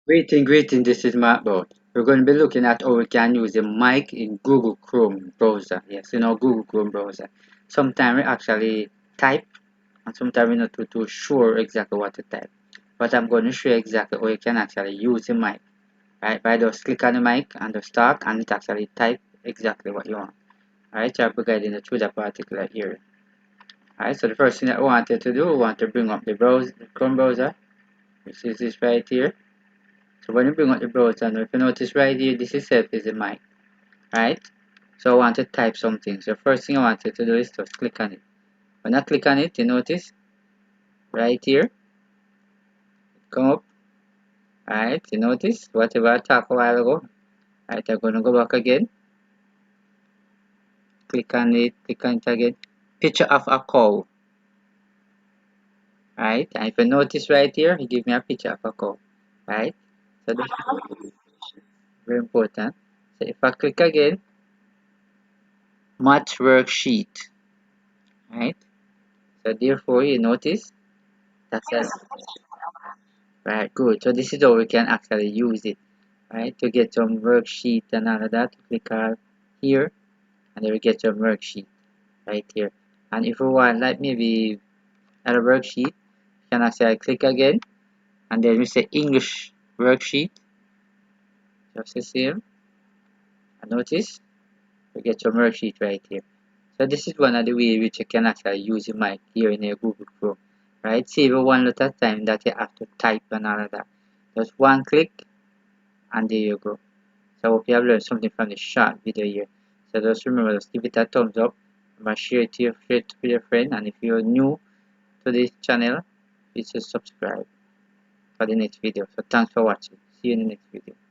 Greeting, this is Markbo. We're going to be looking at how we can use the mic in Google Chrome browser. Yes, Google Chrome browser. Sometimes we actually type and sometimes we're not too sure exactly what to type. But I'm going to show you exactly how you can actually use the mic. Right, by just click on the mic and just talk and it actually type exactly what you want. Alright, so I'll be guiding you through that particular area. Alright, so the first thing that we wanted to do, we want to bring up the browser, the Chrome browser, which is this right here. So when you bring up the browser, if you notice right here, this itself is the mic, right? So I want to type something. So first thing I wanted to do is just click on it. When I click on it, you notice right here, come up, right? You notice whatever I talked a while ago, right? I'm going to go back again, click on it again. Picture of a cow, right? And if you notice right here, he give me a picture of a cow, right? So that's very important. So if I click again, match worksheet, right? So therefore, you notice that's a right, good. So this is how we can actually use it, right? To get some worksheet and all of that, click on here, and then we get some worksheet right here. And if we want, like maybe a worksheet, you can actually click again, and then we say English worksheet, just the same. And notice we get some worksheet right here. So this is one of the ways which you can actually use your mic here in your Google Chrome, right? Save one lot of time that you have to type and all of that. Just one click, and there you go. So I hope you have learned something from this short video here. So just remember, just give it a thumbs up and share it to your friend. And if you're new to this channel, please just subscribe for the next video. So thanks for watching. See you in the next video.